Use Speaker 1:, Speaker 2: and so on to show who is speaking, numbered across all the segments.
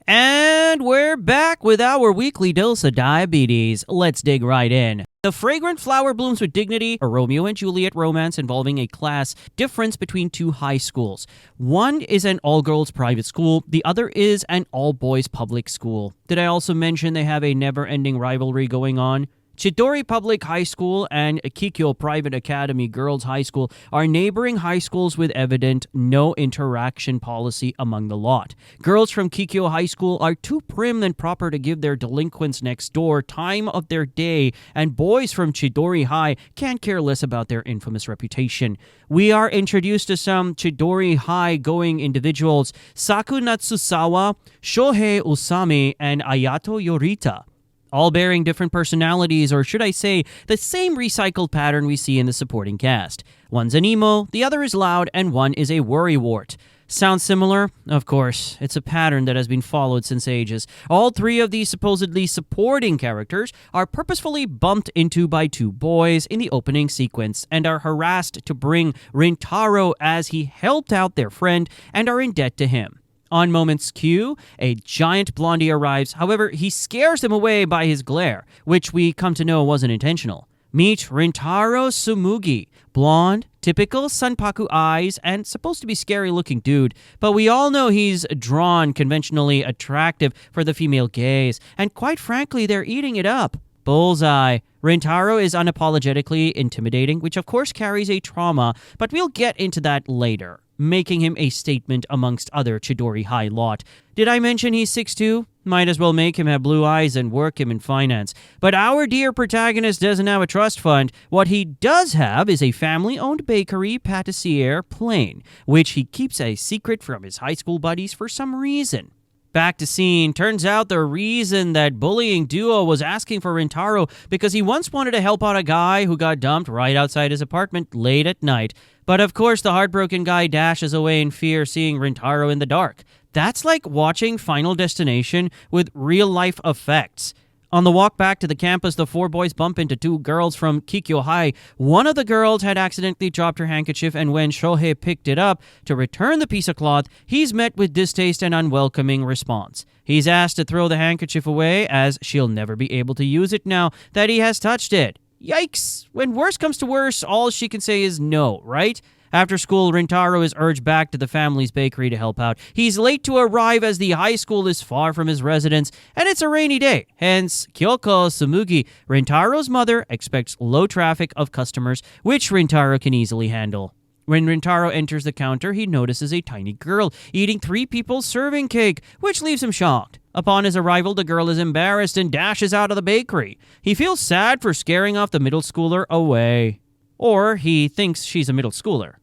Speaker 1: And we're back with our weekly dose of diabetes. Let's dig right in. The Fragrant Flower Blooms with Dignity, a Romeo and Juliet romance involving a class difference between two high schools. One is an all-girls private school, the other is an all-boys public school. Did I also mention they have a never-ending rivalry going on? Chidori Public High School and Kikyo Private Academy Girls High School are neighboring high schools with evident no interaction policy among the lot. Girls from Kikyo High School are too prim and proper to give their delinquents next door time of their day, and boys from Chidori High can't care less about their infamous reputation. We are introduced to some Chidori High going individuals: Saku Natsusawa, Shohei Usami, and Ayato Yorita, all bearing different personalities, or should I say, the same recycled pattern we see in the supporting cast. One's an emo, the other is loud, and one is a worrywart. Sounds similar? Of course, it's a pattern that has been followed since ages. All three of these supposedly supporting characters are purposefully bumped into by two boys in the opening sequence and are harassed to bring Rintaro as he helped out their friend and are in debt to him. On moment's cue, a giant blondie arrives. However, he scares them away by his glare, which we come to know wasn't intentional. Meet Rintaro Sumugi, blonde, typical Sunpaku eyes, and supposed to be scary-looking dude, but we all know he's drawn conventionally attractive for the female gaze, and quite frankly, they're eating it up. Bullseye. Rintaro is unapologetically intimidating, which of course carries a trauma, but we'll get into that later, making him a statement amongst other Chidori High lot. Did I mention he's 6'2"? Might as well make him have blue eyes and work him in finance. But our dear protagonist doesn't have a trust fund. What he does have is a family-owned bakery pâtissier Plain, which he keeps a secret from his high school buddies for some reason. Back to scene. Turns out the reason that bullying duo was asking for Rintaro because he once wanted to help out a guy who got dumped right outside his apartment late at night. But of course, the heartbroken guy dashes away in fear, seeing Rintaro in the dark. That's like watching Final Destination with real-life effects. On the walk back to the campus, the four boys bump into two girls from Kikyo High. One of the girls had accidentally dropped her handkerchief, and when Shohei picked it up to return the piece of cloth, he's met with distaste and unwelcoming response. He's asked to throw the handkerchief away, as she'll never be able to use it now that he has touched it. Yikes! When worse comes to worse, all she can say is no, right? After school, Rintaro is urged back to the family's bakery to help out. He's late to arrive as the high school is far from his residence, and it's a rainy day. Hence, Kyoko Sumugi, Rintaro's mother, expects low traffic of customers, which Rintaro can easily handle. When Rintaro enters the counter, he notices a tiny girl eating three people's serving cake, which leaves him shocked. Upon his arrival, the girl is embarrassed and dashes out of the bakery. He feels sad for scaring off the middle schooler away. Or he thinks she's a middle schooler.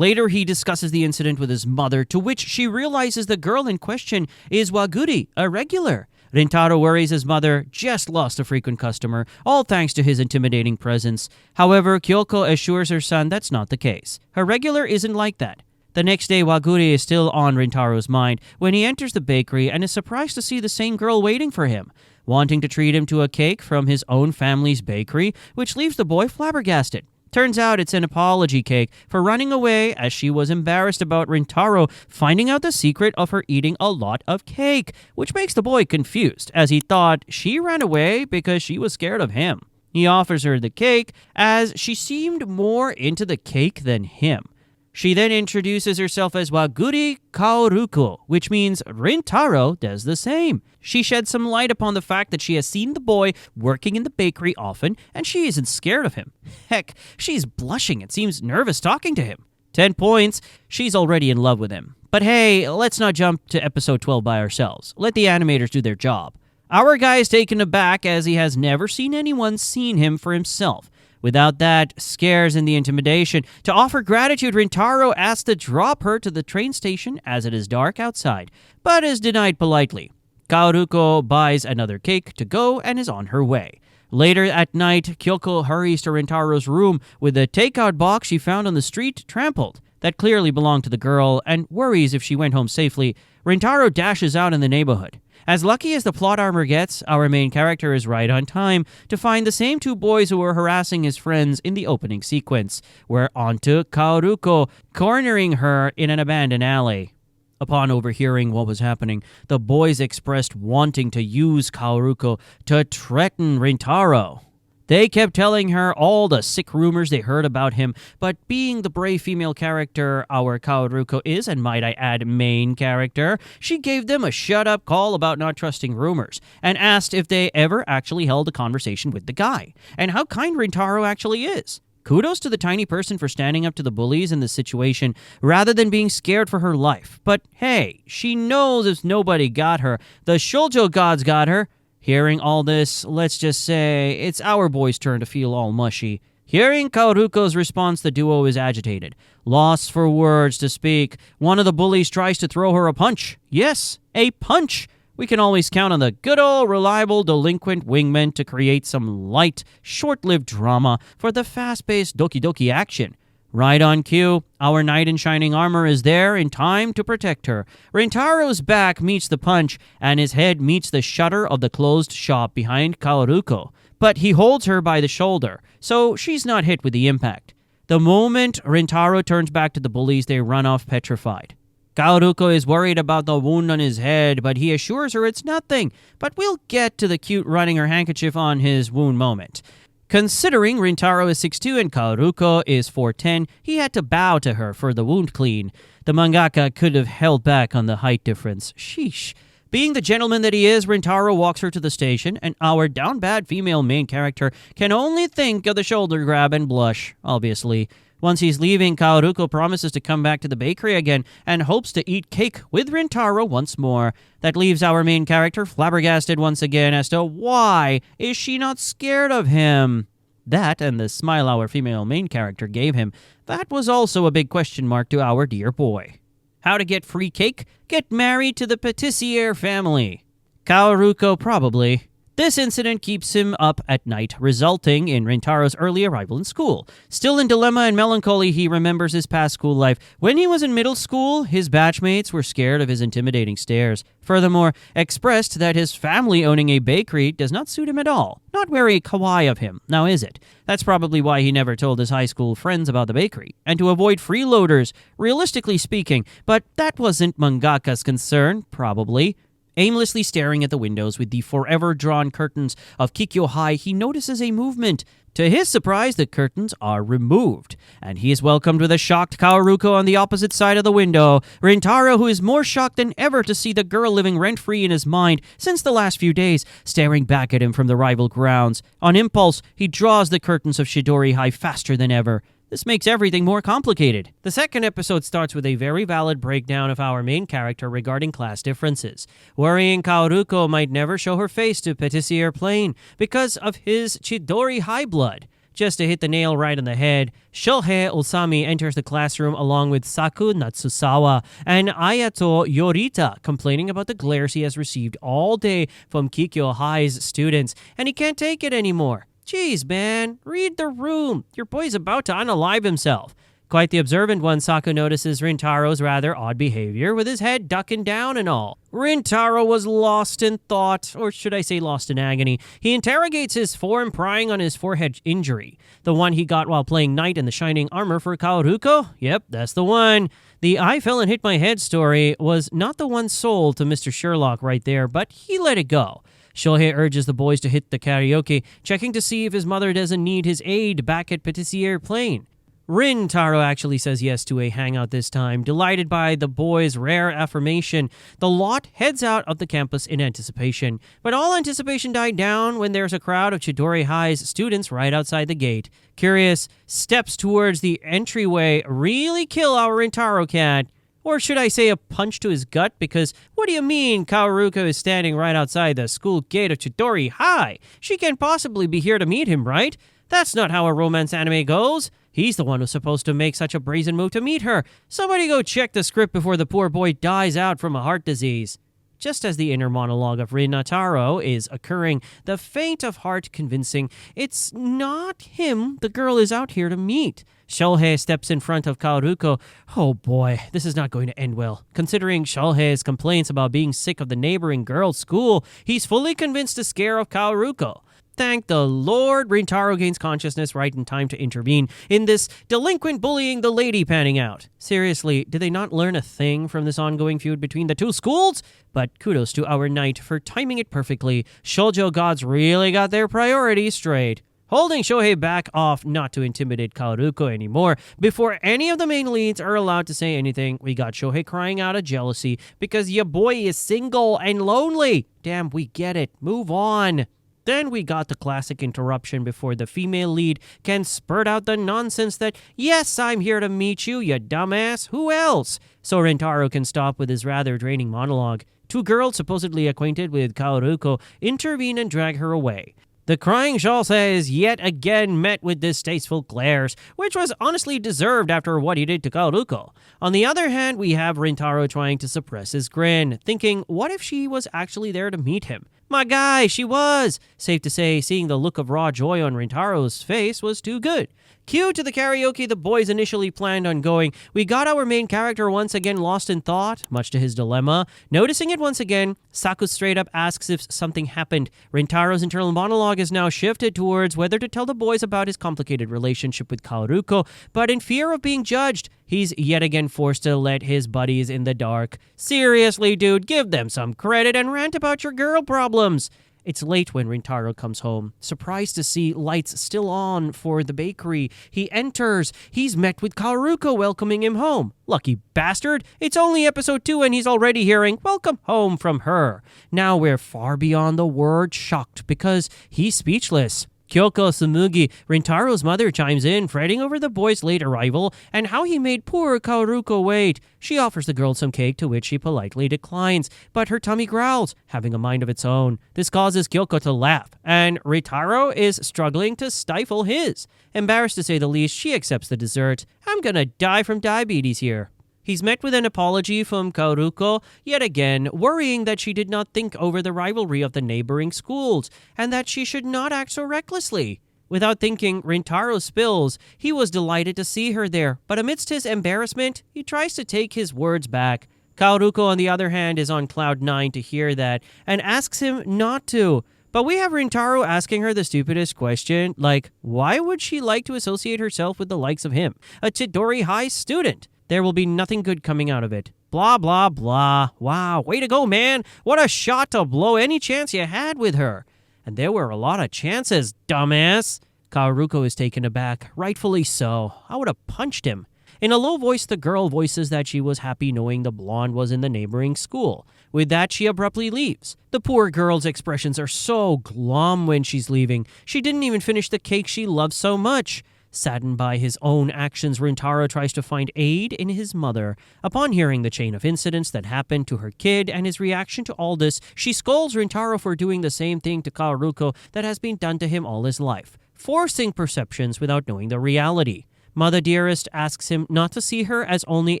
Speaker 1: Later, he discusses the incident with his mother, to which she realizes the girl in question is Waguri, a regular. Rintaro worries his mother just lost a frequent customer, all thanks to his intimidating presence. However, Kyoko assures her son that's not the case. Her regular isn't like that. The next day, Waguri is still on Rintaro's mind when he enters the bakery and is surprised to see the same girl waiting for him, wanting to treat him to a cake from his own family's bakery, which leaves the boy flabbergasted. Turns out it's an apology cake for running away, as she was embarrassed about Rintaro finding out the secret of her eating a lot of cake, which makes the boy confused, as he thought she ran away because she was scared of him. He offers her the cake, as she seemed more into the cake than him. She then introduces herself as Waguri Kaoruko, which means Rintaro does the same. She sheds some light upon the fact that she has seen the boy working in the bakery often, and she isn't scared of him. Heck, she's blushing and seems nervous talking to him. 10 points, she's already in love with him. But hey, let's not jump to episode 12 by ourselves. Let the animators do their job. Our guy is taken aback as he has never seen anyone seen him for himself. Without that scares and the intimidation, to offer gratitude, Rintaro asks to drop her to the train station as it is dark outside, but is denied politely. Kaoruko buys another cake to go and is on her way. Later at night, Kyoko hurries to Rintaro's room with a takeout box she found on the street trampled. That clearly belonged to the girl, and worries if she went home safely. Rintaro dashes out in the neighborhood. As lucky as the plot armor gets, our main character is right on time to find the same two boys who were harassing his friends in the opening sequence. We're on to Kaoruko, cornering her in an abandoned alley. Upon overhearing what was happening, the boys expressed wanting to use Kaoruko to threaten Rintaro. They kept telling her all the sick rumors they heard about him, but being the brave female character our Kaoruko is, and might I add, main character, she gave them a shut-up call about not trusting rumors, and asked if they ever actually held a conversation with the guy, and how kind Rintaro actually is. Kudos to the tiny person for standing up to the bullies in this situation rather than being scared for her life. But hey, she knows if nobody got her, the shoujo gods got her. Hearing all this, let's just say it's our boy's turn to feel all mushy. Hearing Kaoruko's response, the duo is agitated. Lost for words to speak, one of the bullies tries to throw her a punch. Yes, a punch! We can always count on the good old reliable delinquent wingman to create some light, short-lived drama for the fast-paced Doki Doki action. Right on cue, our knight in shining armor is there in time to protect her. Rintaro's back meets the punch, and his head meets the shutter of the closed shop behind Kaoruko. But he holds her by the shoulder, so she's not hit with the impact. The moment Rintaro turns back to the bullies, they run off petrified. Kaoruko is worried about the wound on his head, but he assures her it's nothing. But we'll get to the cute running her handkerchief on his wound moment. Considering Rintaro is 6'2" and Kaoruko is 4'10", he had to bow to her for the wound clean. The mangaka could have held back on the height difference. Sheesh. Being the gentleman that he is, Rintaro walks her to the station, and our down-bad female main character can only think of the shoulder grab and blush, obviously. Once he's leaving, Kaoruko promises to come back to the bakery again and hopes to eat cake with Rintaro once more. That leaves our main character flabbergasted once again as to why is she not scared of him. That and the smile our female main character gave him, that was also a big question mark to our dear boy. How to get free cake? Get married to the patissier family. Kaoruko probably. This incident keeps him up at night, resulting in Rintaro's early arrival in school. Still in dilemma and melancholy, he remembers his past school life. When he was in middle school, his batchmates were scared of his intimidating stares. Furthermore, expressed that his family owning a bakery does not suit him at all. Not very kawaii of him, now is it? That's probably why he never told his high school friends about the bakery, and to avoid freeloaders, realistically speaking, but that wasn't mangaka's concern, probably. Aimlessly staring at the windows with the forever drawn curtains of Kikyo High, he notices a movement. To his surprise, the curtains are removed, and he is welcomed with a shocked Kaoruko on the opposite side of the window. Rintaro, who is more shocked than ever to see the girl living rent-free in his mind since the last few days, staring back at him from the rival grounds. On impulse, he draws the curtains of Shidori High faster than ever. This makes everything more complicated. The second episode starts with a very valid breakdown of our main character regarding class differences. Worrying Kaoruko might never show her face to Patissier Plain because of his Chidori high blood. Just to hit the nail right on the head, Shohei Osami enters the classroom along with Saku Natsusawa and Ayato Yorita, complaining about the glares he has received all day from Kikyo High's students, and he can't take it anymore. Jeez, man, read the room. Your boy's about to unalive himself. Quite the observant one, Saku notices Rintaro's rather odd behavior, with his head ducking down and all. Rintaro was lost in thought, or should I say lost in agony. He interrogates his form, prying on his forehead injury. The one he got while playing knight in the shining armor for Kaoruko? Yep, that's the one. The I fell and hit my head story was not the one sold to Mr. Sherlock right there, but he let it go. Shohei urges the boys to hit the karaoke, checking to see if his mother doesn't need his aid back at Patissier Plain. Rintaro actually says yes to a hangout this time. Delighted by the boys' rare affirmation, the lot heads out of the campus in anticipation. But all anticipation died down when there's a crowd of Chidori High's students right outside the gate. Curious steps towards the entryway really kill our Rintaro cat. Or should I say a punch to his gut? Because what do you mean Kaoruko is standing right outside the school gate of Chidori High? She can't possibly be here to meet him, right? That's not how a romance anime goes. He's the one who's supposed to make such a brazen move to meet her. Somebody go check the script before the poor boy dies out from a heart disease. Just as the inner monologue of Rinataro is occurring, the faint of heart convincing it's not him the girl is out here to meet. Shohei steps in front of Kaoruko. Oh boy, this is not going to end well. Considering Shohei's complaints about being sick of the neighboring girls' school, he's fully convinced to scare off Kaoruko. Thank the Lord, Rintaro gains consciousness right in time to intervene in this delinquent bullying the lady panning out. Seriously, did they not learn a thing from this ongoing feud between the two schools? But kudos to our knight for timing it perfectly. Shoujo gods really got their priorities straight. Holding Shohei back off not to intimidate Kaoruko anymore. Before any of the main leads are allowed to say anything, we got Shohei crying out of jealousy because your boy is single and lonely. Damn, we get it. Move on. Then we got the classic interruption before the female lead can spurt out the nonsense that, yes, I'm here to meet you, you dumbass. Who else? So Rintaro can stop with his rather draining monologue. Two girls supposedly acquainted with Kaoruko intervene and drag her away. The crying Shosei is yet again met with distasteful glares, which was honestly deserved after what he did to Kaoruko. On the other hand, we have Rintaro trying to suppress his grin, thinking, what if she was actually there to meet him? My guy, she was! Safe to say, seeing the look of raw joy on Rintaro's face was too good. Cue to the karaoke the boys initially planned on going, we got our main character once again lost in thought, much to his dilemma. Noticing it once again, Saku straight up asks if something happened. Rintaro's internal monologue is now shifted towards whether to tell the boys about his complicated relationship with Kaoruko, but in fear of being judged, he's yet again forced to let his buddies in the dark. Seriously, dude, give them some credit and rant about your girl problems. It's late when Rintaro comes home, surprised to see lights still on for the bakery. He enters. He's met with Kaoruko welcoming him home. Lucky bastard. It's only episode 2 and he's already hearing welcome home from her. Now we're far beyond the word shocked because he's speechless. Kyoko Sumugi, Rintaro's mother, chimes in, fretting over the boy's late arrival and how he made poor Kaoruko wait. She offers the girl some cake, to which she politely declines, but her tummy growls, having a mind of its own. This causes Kyoko to laugh, and Rintaro is struggling to stifle his. Embarrassed to say the least, she accepts the dessert. I'm gonna die from diabetes here. He's met with an apology from Kaoruko, yet again, worrying that she did not think over the rivalry of the neighboring schools, and that she should not act so recklessly. Without thinking, Rintaro spills. He was delighted to see her there, but amidst his embarrassment, he tries to take his words back. Kaoruko, on the other hand, is on cloud 9 to hear that, and asks him not to. But we have Rintaro asking her the stupidest question, like, why would she like to associate herself with the likes of him, a Chidori High student? There will be nothing good coming out of it. Blah, blah, blah. Wow, way to go, man. What a shot to blow any chance you had with her. And there were a lot of chances, dumbass. Kaoruko is taken aback, rightfully so. I would have punched him. In a low voice, the girl voices that she was happy knowing the blonde was in the neighboring school. With that, she abruptly leaves. The poor girl's expressions are so glum when she's leaving. She didn't even finish the cake she loves so much. Saddened by his own actions, Rintaro tries to find aid in his mother. Upon hearing the chain of incidents that happened to her kid and his reaction to all this, she scolds Rintaro for doing the same thing to Kaoruko that has been done to him all his life, forcing perceptions without knowing the reality. Mother Dearest asks him not to see her as only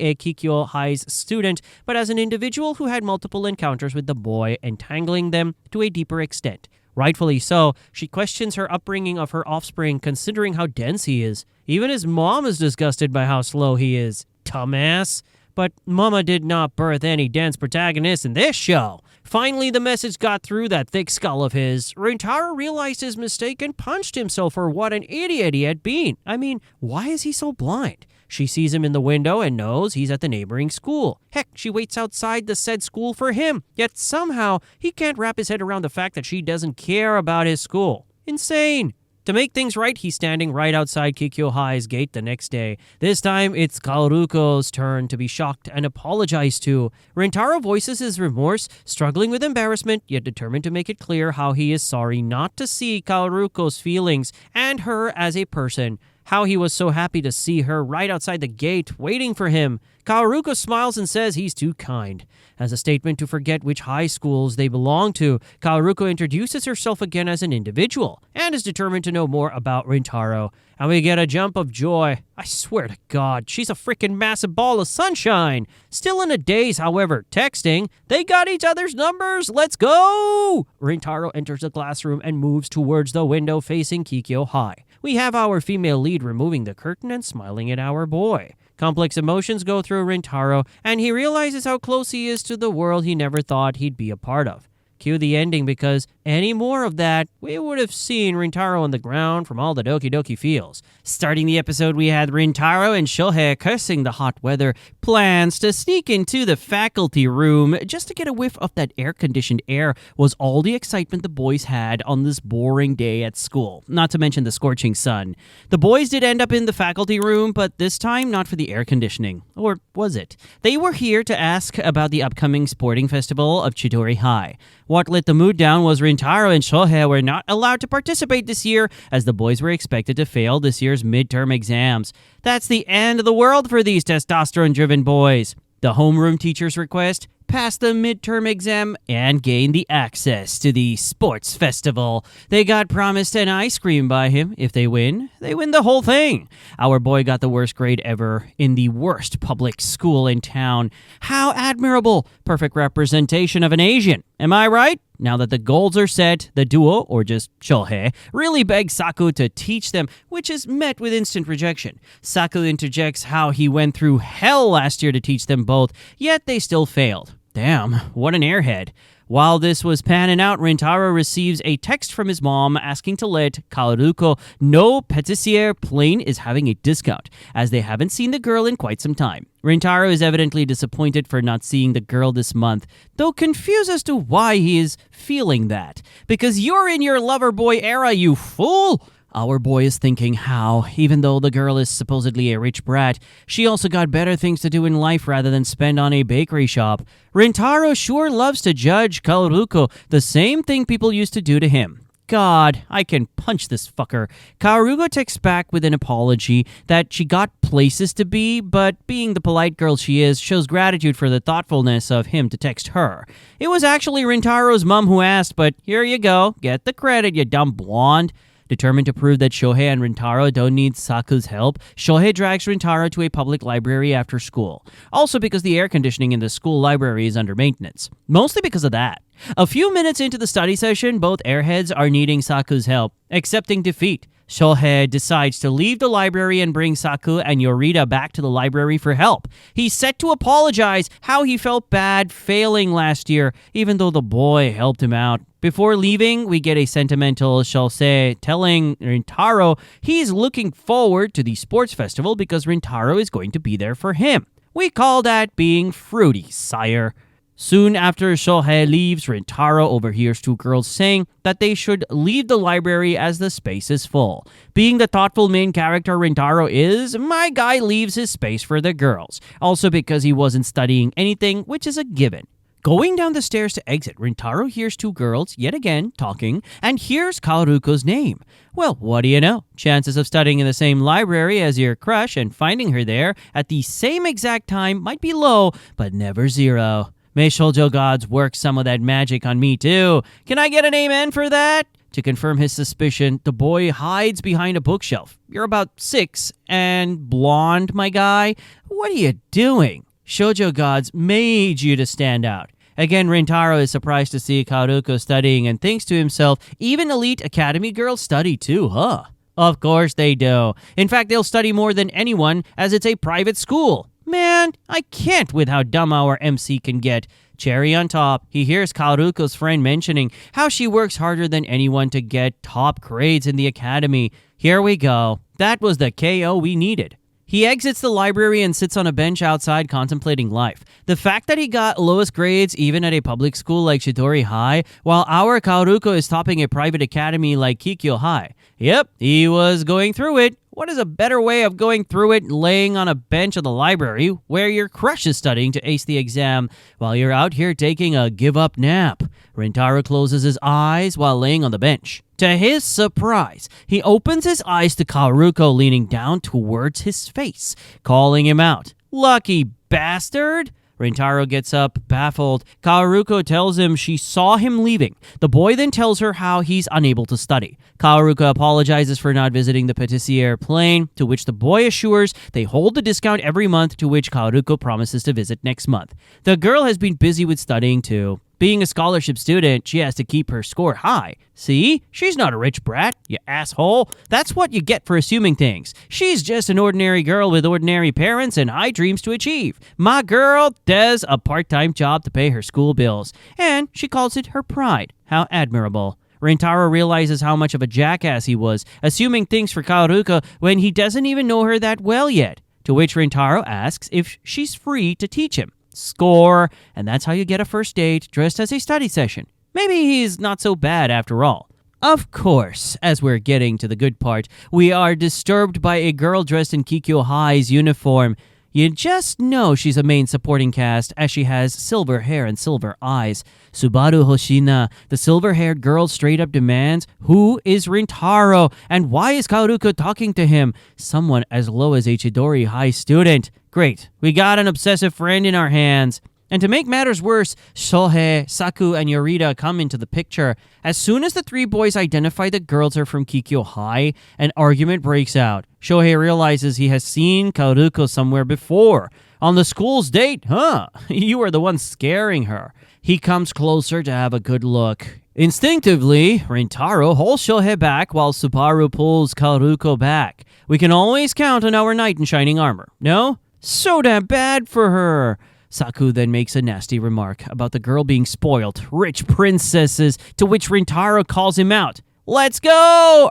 Speaker 1: a Kikyo High's student, but as an individual who had multiple encounters with the boy, entangling them to a deeper extent. Rightfully so, she questions her upbringing of her offspring, considering how dense he is. Even his mom is disgusted by how slow he is. Dumbass. But Mama did not birth any dense protagonists in this show. Finally, the message got through that thick skull of his. Rintaro realized his mistake and punched himself for what an idiot he had been. I mean, why is he so blind? She sees him in the window and knows he's at the neighboring school. Heck, she waits outside the said school for him. Yet somehow, he can't wrap his head around the fact that she doesn't care about his school. Insane. To make things right, he's standing right outside Kikyo High's gate the next day. This time, it's Kaoruko's turn to be shocked and apologized to. Rintaro voices his remorse, struggling with embarrassment, yet determined to make it clear how he is sorry not to see Kaoruko's feelings and her as a person. How he was so happy to see her right outside the gate, waiting for him. Kaoruko smiles and says he's too kind. As a statement to forget which high schools they belong to, Kaoruko introduces herself again as an individual, and is determined to know more about Rintaro. And we get a jump of joy. I swear to God, she's a freaking massive ball of sunshine. Still in a daze, however, texting. They got each other's numbers. Let's go! Rintaro enters the classroom and moves towards the window facing Kikyo High. We have our female lead removing the curtain and smiling at our boy. Complex emotions go through Rintaro, and he realizes how close he is to the world he never thought he'd be a part of. Cue the ending, because any more of that, we would have seen Rintaro on the ground from all the Doki Doki feels. Starting the episode, we had Rintaro and Shohei cursing the hot weather, plans to sneak into the faculty room just to get a whiff of that air-conditioned air was all the excitement the boys had on this boring day at school, not to mention the scorching sun. The boys did end up in the faculty room, but this time not for the air conditioning. Or was it? They were here to ask about the upcoming sporting festival of Chidori High. What lit the mood down was Rintaro and Shohei were not allowed to participate this year, as the boys were expected to fail this year's midterm exams. That's the end of the world for these testosterone-driven boys. The homeroom teacher's request: pass the midterm exam and gain the access to the sports festival. They got promised an ice cream by him. If they win the whole thing. Our boy got the worst grade ever in the worst public school in town. How admirable. Perfect representation of an Asian. Am I right? Now that the goals are set, the duo, or just Shohei, really begs Saku to teach them, which is met with instant rejection. Saku interjects how he went through hell last year to teach them both, yet they still failed. Damn, what an airhead. While this was panning out, Rintaro receives a text from his mom asking to let Kaoruko know Patissiere Plain is having a discount, as they haven't seen the girl in quite some time. Rintaro is evidently disappointed for not seeing the girl this month, though confused as to why he is feeling that. Because you're in your lover boy era, you fool! Our boy is thinking how, even though the girl is supposedly a rich brat, she also got better things to do in life rather than spend on a bakery shop. Rintaro sure loves to judge Kaoruko, the same thing people used to do to him. God, I can punch this fucker. Kaoruko texts back with an apology that she got places to be, but being the polite girl she is, shows gratitude for the thoughtfulness of him to text her. It was actually Rintaro's mom who asked, but here you go, get the credit, you dumb blonde. Determined to prove that Shohei and Rintaro don't need Saku's help, Shohei drags Rintaro to a public library after school. Also because the air conditioning in the school library is under maintenance. Mostly because of that. A few minutes into the study session, both airheads are needing Saku's help. Accepting defeat, Shohei decides to leave the library and bring Saku and Yorita back to the library for help. He's set to apologize how he felt bad failing last year, even though the boy helped him out. Before leaving, we get a sentimental Shohei telling Rintaro he's looking forward to the sports festival because Rintaro is going to be there for him. We call that being fruity, sire. Soon after Shohei leaves, Rintaro overhears two girls saying that they should leave the library as the space is full. Being the thoughtful main character Rintaro is, my guy leaves his space for the girls. Also because he wasn't studying anything, which is a given. Going down the stairs to exit, Rintaro hears two girls, yet again, talking, and hears Kaoruko's name. Well, what do you know? Chances of studying in the same library as your crush and finding her there at the same exact time might be low, but never zero. May shoujo gods work some of that magic on me too. Can I get an amen for that? To confirm his suspicion, the boy hides behind a bookshelf. You're about 6 and blonde, my guy. What are you doing? Shoujo gods made you to stand out. Again, Rintaro is surprised to see Kaoruko studying and thinks to himself, even elite academy girls study too, huh? Of course they do. In fact, they'll study more than anyone as it's a private school. Man, I can't with how dumb our MC can get. Cherry on top, he hears Kaoruko's friend mentioning how she works harder than anyone to get top grades in the academy. Here we go. That was the KO we needed. He exits the library and sits on a bench outside contemplating life. The fact that he got lowest grades even at a public school like Chidori High, while our Kaoruko is topping a private academy like Kikyo High. Yep, he was going through it. What is a better way of going through it laying on a bench of the library where your crush is studying to ace the exam while you're out here taking a give-up nap? Rintaro closes his eyes while laying on the bench. To his surprise, he opens his eyes to Kaoruko leaning down towards his face, calling him out. Lucky bastard! Rintaro gets up, baffled. Kaoruko tells him she saw him leaving. The boy then tells her how he's unable to study. Kaoruko apologizes for not visiting the Patissiere Plain, to which the boy assures they hold the discount every month, to which Kaoruko promises to visit next month. The girl has been busy with studying too. Being a scholarship student, she has to keep her score high. See? She's not a rich brat, you asshole. That's what you get for assuming things. She's just an ordinary girl with ordinary parents and high dreams to achieve. My girl does a part-time job to pay her school bills, and she calls it her pride. How admirable. Rintaro realizes how much of a jackass he was, assuming things for Kaoruko when he doesn't even know her that well yet. To which Rintaro asks if she's free to teach him. Score, and that's how you get a first date dressed as a study session. Maybe he's not so bad after all. Of course, as we're getting to the good part, we are disturbed by a girl dressed in Kikyo High's uniform. You just know she's a main supporting cast as she has silver hair and silver eyes. Subaru Hoshina, the silver-haired girl, straight up demands, who is Rintaro and why is Kaoruko talking to him? Someone as low as a Chidori High student. Great, we got an obsessive friend in our hands. And to make matters worse, Shohei, Saku, and Yorita come into the picture. As soon as the three boys identify the girls are from Kikyo High, an argument breaks out. Shohei realizes he has seen Kaoruko somewhere before. On the school's date, huh? You were the one scaring her. He comes closer to have a good look. Instinctively, Rintaro holds Shohei back while Subaru pulls Kaoruko back. We can always count on our knight in shining armor, no? So damn bad for her. Saku then makes a nasty remark about the girl being spoiled, rich princesses, to which Rintaro calls him out. Let's go!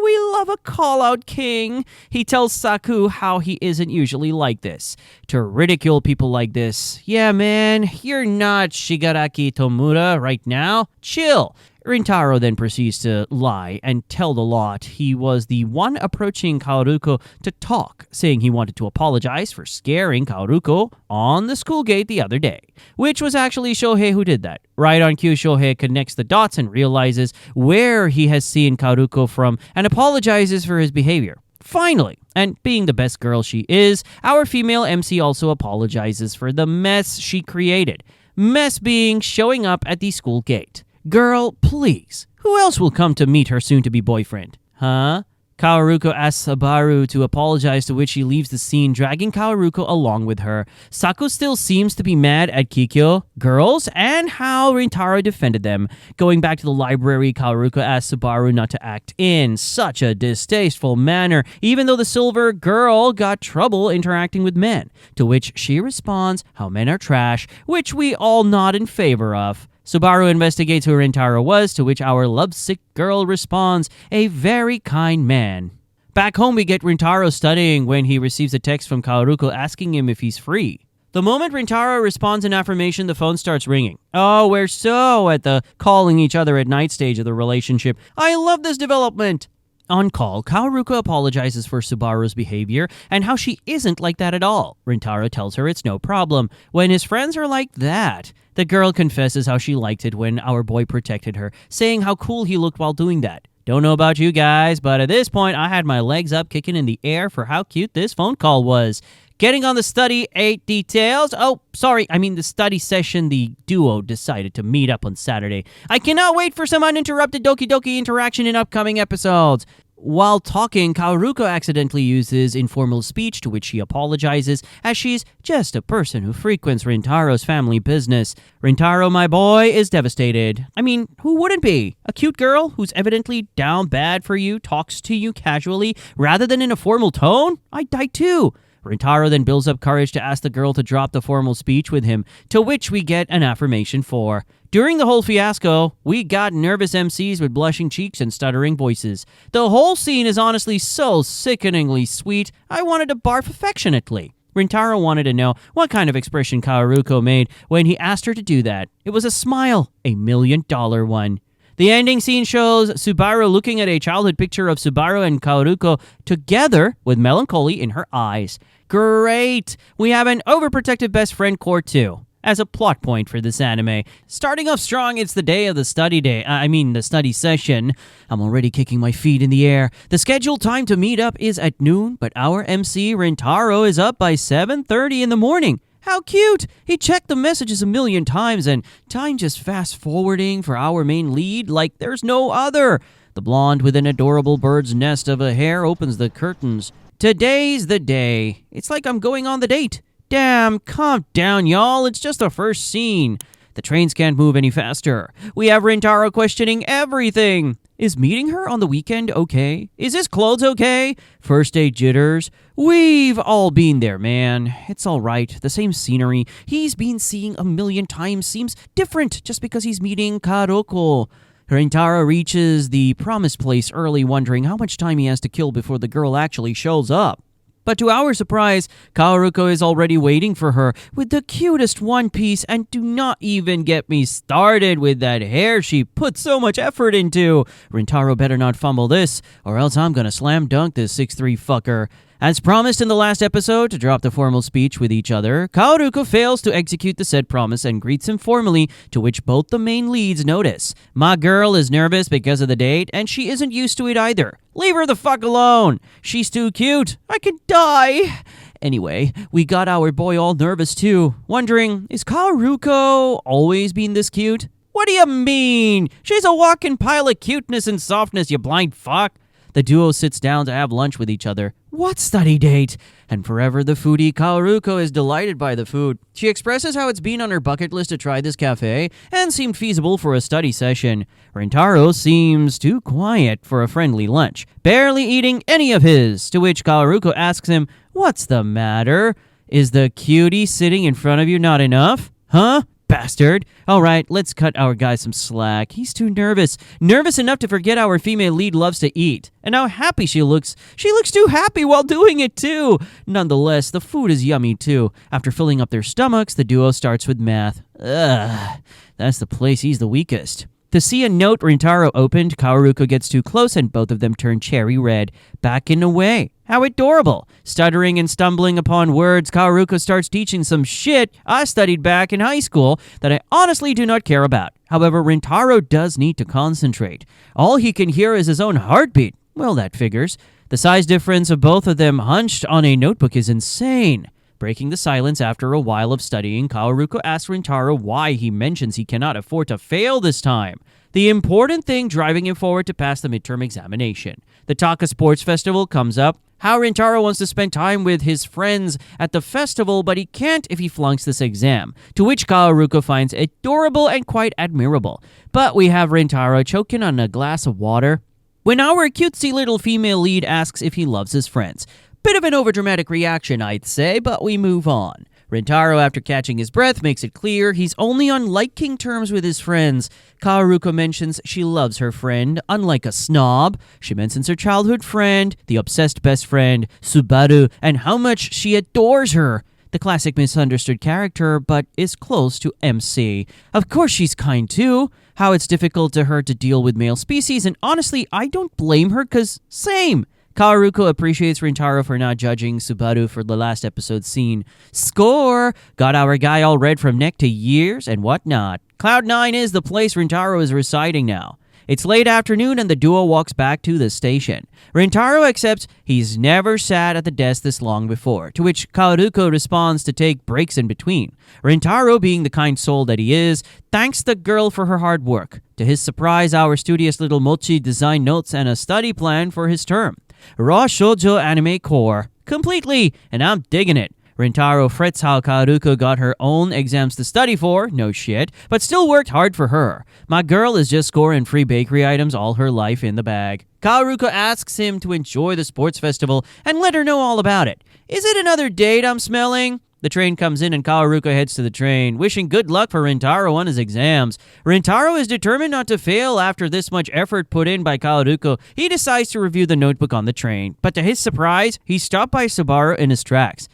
Speaker 1: We love a call-out king. He tells Saku how he isn't usually like this. To ridicule people like this, yeah man, you're not Shigaraki Tomura right now. Chill. Rintaro then proceeds to lie and tell the lot he was the one approaching Kaoruko to talk, saying he wanted to apologize for scaring Kaoruko on the school gate the other day, which was actually Shohei who did that. Right on cue, Shohei connects the dots and realizes where he has seen Kaoruko from and apologizes for his behavior. Finally, and being the best girl she is, our female MC also apologizes for the mess she created. Mess being showing up at the school gate. Girl, please. Who else will come to meet her soon-to-be boyfriend? Huh? Kaoruko asks Subaru to apologize, to which she leaves the scene, dragging Kaoruko along with her. Saku still seems to be mad at Kikyo, girls, and how Rintaro defended them. Going back to the library, Kaoruko asks Subaru not to act in such a distasteful manner, even though the silver girl got trouble interacting with men. To which she responds, how men are trash, which we all nod in favor of. Subaru investigates who Rintaro was, to which our lovesick girl responds, a very kind man. Back home, we get Rintaro studying when he receives a text from Kaoruko asking him if he's free. The moment Rintaro responds in affirmation, the phone starts ringing. Oh, we're so at the calling each other at night stage of the relationship. I love this development. On call, Kaoruko apologizes for Subaru's behavior and how she isn't like that at all. Rintaro tells her it's no problem when his friends are like that. The girl confesses how she liked it when our boy protected her, saying how cool he looked while doing that. Don't know about you guys, but at this point, I had my legs up kicking in the air for how cute this phone call was. Getting on the study 8 details. The study session the duo decided to meet up on Saturday. I cannot wait for some uninterrupted Doki Doki interaction in upcoming episodes. While talking, Kaoruko accidentally uses informal speech, to which she apologizes, as she's just a person who frequents Rintaro's family business. Rintaro, my boy, is devastated. I mean, who wouldn't be? A cute girl who's evidently down bad for you talks to you casually rather than in a formal tone? I'd die too. Rintaro then builds up courage to ask the girl to drop the formal speech with him, to which we get an affirmation for. During the whole fiasco, we got nervous MCs with blushing cheeks and stuttering voices. The whole scene is honestly so sickeningly sweet, I wanted to barf affectionately. Rintaro wanted to know what kind of expression Kaoruko made when he asked her to do that. It was a smile, $1 million one. The ending scene shows Subaru looking at a childhood picture of Subaru and Kaoruko together with melancholy in her eyes. Great! We have an overprotective best friend core too, as a plot point for this anime. Starting off strong, it's the day of the the study session. I'm already kicking my feet in the air. The scheduled time to meet up is at noon, but our MC Rintaro is up by 7:30 in the morning. How cute! He checked the messages 1 million times, and time just fast-forwarding for our main lead like there's no other. The blonde with an adorable bird's nest of a hair opens the curtains. Today's the day. It's like I'm going on the date. Damn, calm down, y'all. It's just the first scene. The trains can't move any faster. We have Rintaro questioning everything. Is meeting her on the weekend okay? Is his clothes okay? First date jitters? We've all been there, man. It's all right. The same scenery he's been seeing a million times seems different just because he's meeting Karoko. Rintaro reaches the promised place early, wondering how much time he has to kill before the girl actually shows up. But to our surprise, Kaoruko is already waiting for her with the cutest one piece, and do not even get me started with that hair she put so much effort into. Rintaro better not fumble this, or else I'm gonna slam dunk this 6'3" fucker. As promised in the last episode to drop the formal speech with each other, Kaoruko fails to execute the said promise and greets him formally, to which both the main leads notice. My girl is nervous because of the date, and she isn't used to it either. Leave her the fuck alone. She's too cute. I could die. Anyway, we got our boy all nervous too, wondering, is Kaoruko always been this cute? What do you mean? She's a walking pile of cuteness and softness, you blind fuck. The duo sits down to have lunch with each other. What study date? And forever the foodie Kaoruko is delighted by the food. She expresses how it's been on her bucket list to try this cafe and seemed feasible for a study session. Rintaro seems too quiet for a friendly lunch, barely eating any of his, to which Kaoruko asks him, "What's the matter? Is the cutie sitting in front of you not enough? Huh? Bastard. All right, let's cut our guy some slack. He's too nervous. Nervous enough to forget our female lead loves to eat. And how happy she looks. She looks too happy while doing it too. Nonetheless, the food is yummy too. After filling up their stomachs, the duo starts with math. Ugh, that's the place he's the weakest. To see a note Rintaro opened, Kaoruko gets too close and both of them turn cherry red, backing away. How adorable. Stuttering and stumbling upon words, Kaoruko starts teaching some shit I studied back in high school that I honestly do not care about. However, Rintaro does need to concentrate. All he can hear is his own heartbeat. Well, that figures. The size difference of both of them hunched on a notebook is insane. Breaking the silence after a while of studying, Kaoruko asks Rintaro why he mentions he cannot afford to fail this time. The important thing driving him forward to pass the midterm examination. The Taka Sports Festival comes up. How Rintaro wants to spend time with his friends at the festival, but he can't if he flunks this exam, to which Kaoruko finds adorable and quite admirable. But we have Rintaro choking on a glass of water when our cutesy little female lead asks if he loves his friends. Bit of an overdramatic reaction, I'd say, but we move on. Rintaro, after catching his breath, makes it clear he's only on liking terms with his friends. Kaoruko mentions she loves her friend, unlike a snob. She mentions her childhood friend, the obsessed best friend, Subaru, and how much she adores her. The classic misunderstood character, but is close to MC. Of course she's kind too. How it's difficult to her to deal with male species, and honestly, I don't blame her, cause same. Kaoruko appreciates Rintaro for not judging Subaru for the last episode's scene. Score! Got our guy all red from neck to ears and whatnot. Cloud 9 is the place Rintaro is residing now. It's late afternoon and the duo walks back to the station. Rintaro accepts he's never sat at the desk this long before, to which Kaoruko responds to take breaks in between. Rintaro, being the kind soul that he is, thanks the girl for her hard work. To his surprise, our studious little Mochi designed notes and a study plan for his term. Raw shoujo anime core. Completely, and I'm digging it. Rintaro frets how Kaoruko got her own exams to study for, no shit, but still worked hard for her. My girl is just scoring free bakery items all her life in the bag. Kaoruko asks him to enjoy the sports festival and let her know all about it. Is it another date I'm smelling? The train comes in and Kaoruko heads to the train, wishing good luck for Rintaro on his exams. Rintaro is determined not to fail after this much effort put in by Kaoruko. He decides to review the notebook on the train, but to his surprise, he's stopped by Subaru in his tracks.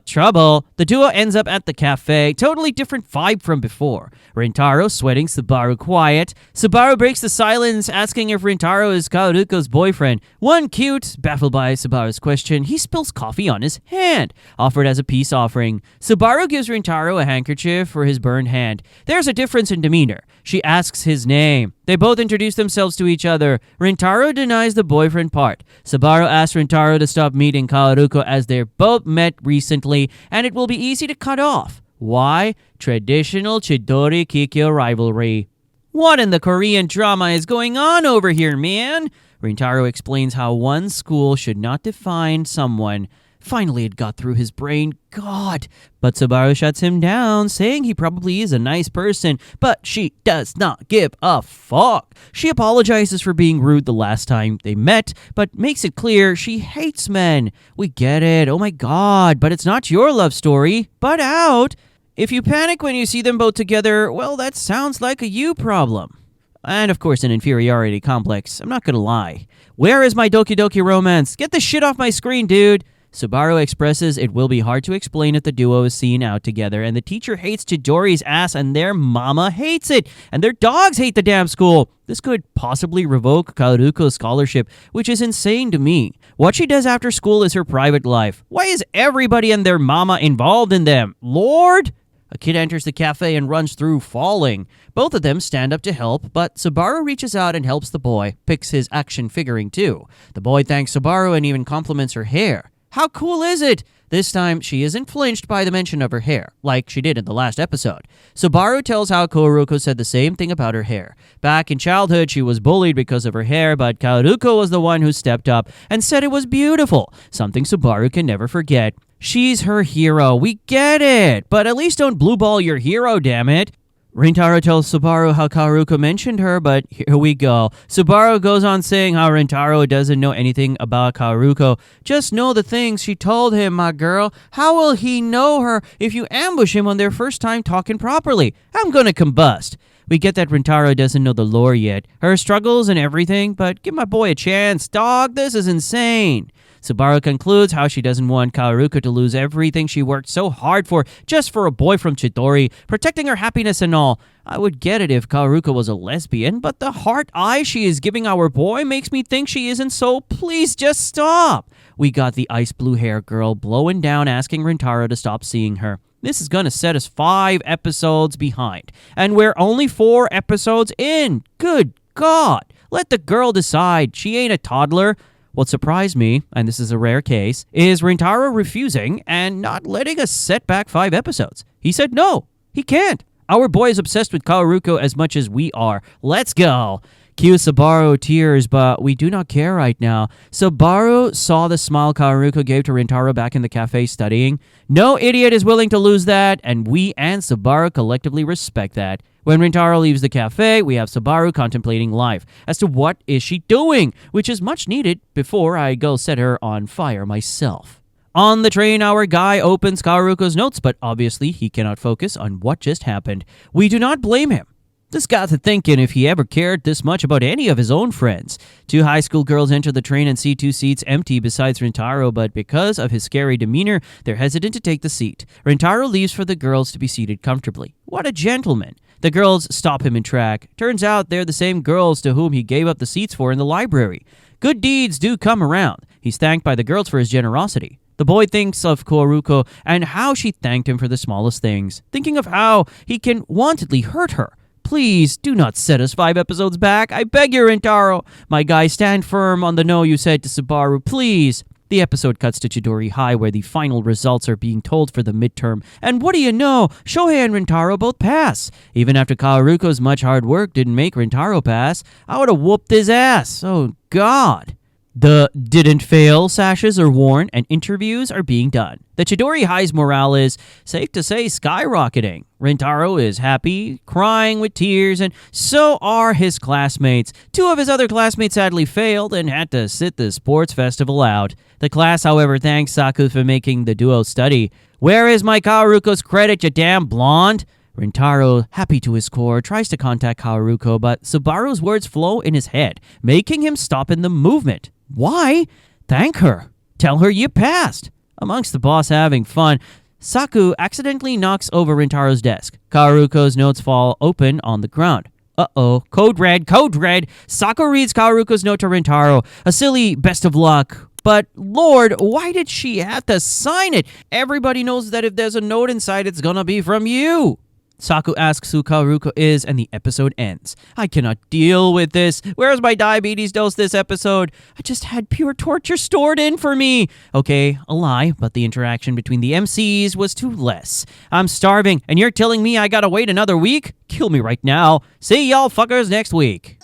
Speaker 1: Trouble. The duo ends up at the cafe, totally different vibe from before. Rintaro sweating, Subaru quiet. Subaru breaks the silence, asking if Rintaro is Kaoruko's boyfriend. One cute, baffled by Subaru's question, he spills coffee on his hand, offered as a peace offering. Subaru gives Rintaro a handkerchief for his burned hand. There's a difference in demeanor. She asks his name. They both introduce themselves to each other. Rintaro denies the boyfriend part. Subaru asks Rintaro to stop meeting Kaoruko as they're both met recently, and it will be easy to cut off. Why? Traditional Chidori Kikyo rivalry. What in the Korean drama is going on over here, man? Rintaro explains how one school should not define someone Finally, it got through his brain. God. But Subaru shuts him down, saying he probably is a nice person, but she does not give a fuck. She apologizes for being rude the last time they met, but makes it clear she hates men. We get it. Oh my god. But it's not your love story. But out. If you panic when you see them both together, well, that sounds like a you problem. And of course, an inferiority complex. I'm not gonna lie. Where is my Doki Doki romance? Get this shit off my screen, dude. Subaru expresses it will be hard to explain if the duo is seen out together, and the teacher hates Chidori's ass, and their mama hates it, and their dogs hate the damn school. This could possibly revoke Kaoruko's scholarship, which is insane to me. What she does after school is her private life. Why is everybody and their mama involved in them? Lord? A kid enters the cafe and runs through, falling. Both of them stand up to help, but Subaru reaches out and helps the boy, picks his action figuring too. The boy thanks Subaru and even compliments her hair. How cool is it? This time, she isn't flinched by the mention of her hair, like she did in the last episode. Subaru tells how Kaoruko said the same thing about her hair. Back in childhood, she was bullied because of her hair, but Kaoruko was the one who stepped up and said it was beautiful, something Subaru can never forget. She's her hero, we get it, but at least don't blue ball your hero, damn it. Rintaro tells Subaru how Kaoruko mentioned her, but here we go. Subaru goes on saying how Rintaro doesn't know anything about Kaoruko. Just know the things she told him, my girl. How will he know her if you ambush him on their first time talking properly? I'm gonna combust. We get that Rintaro doesn't know the lore yet, her struggles and everything, but give my boy a chance, dog. This is insane. Subaru concludes how she doesn't want Kaoruko to lose everything she worked so hard for just for a boy from Chidori, protecting her happiness and all. I would get it if Kaoruko was a lesbian, but the heart eye she is giving our boy makes me think she isn't, so please just stop. We got the ice blue hair girl blowing down asking Rintaro to stop seeing her. This is gonna set us 5 episodes behind, and we're only 4 episodes in. Good God. Let the girl decide. She ain't a toddler. What surprised me, and this is a rare case, is Rintaro refusing and not letting us set back 5 episodes. He said no, he can't. Our boy is obsessed with Kaoruko as much as we are. Let's go. Cue Subaru tears, but we do not care right now. Subaru saw the smile Kaoruko gave to Rintaro back in the cafe studying. No idiot is willing to lose that, and we and Subaru collectively respect that. When Rintaro leaves the cafe, we have Subaru contemplating life as to what is she doing, which is much needed before I go set her on fire myself. On the train, our guy opens Kaoruko's notes, but obviously he cannot focus on what just happened. We do not blame him. This got to thinking if he ever cared this much about any of his own friends. 2 high school girls enter the train and see 2 seats empty besides Rintaro, but because of his scary demeanor, they're hesitant to take the seat. Rintaro leaves for the girls to be seated comfortably. What a gentleman. The girls stop him in track. Turns out they're the same girls to whom he gave up the seats for in the library. Good deeds do come around. He's thanked by the girls for his generosity. The boy thinks of Kaoruko and how she thanked him for the smallest things, thinking of how he can wantedly hurt her. Please do not set us 5 episodes back. I beg you, Rintaro. My guy, stand firm on the no you said to Subaru, please. The episode cuts to Chidori High, where the final results are being told for the midterm. And what do you know? Shohei and Rintaro both pass. Even after Kaoruko's much hard work didn't make Rintaro pass, I would have whooped his ass. Oh, God. The didn't fail sashes are worn and interviews are being done. The Chidori High's morale is, safe to say, skyrocketing. Rintaro is happy, crying with tears, and so are his classmates. 2 of his other classmates sadly failed and had to sit the sports festival out. The class, however, thanks Saku for making the duo study. Where is my Kaoruko's credit, you damn blonde? Rintaro, happy to his core, tries to contact Kaoruko, but Subaru's words flow in his head, making him stop in the movement. Why? Thank her. Tell her you passed. Amongst the boss having fun, Saku accidentally knocks over Rintaro's desk. Kaoruko's notes fall open on the ground. Uh-oh. Code red, code red. Saku reads Kaoruko's note to Rintaro. A silly best of luck. But, Lord, why did she have to sign it? Everybody knows that if there's a note inside, it's gonna be from you. Saku asks who Kaoruko is, and the episode ends. I cannot deal with this. Where's my diabetes dose this episode? I just had pure torture stored in for me. Okay, a lie, but the interaction between the MCs was too less. I'm starving, and you're telling me I gotta wait another week? Kill me right now. See y'all fuckers next week.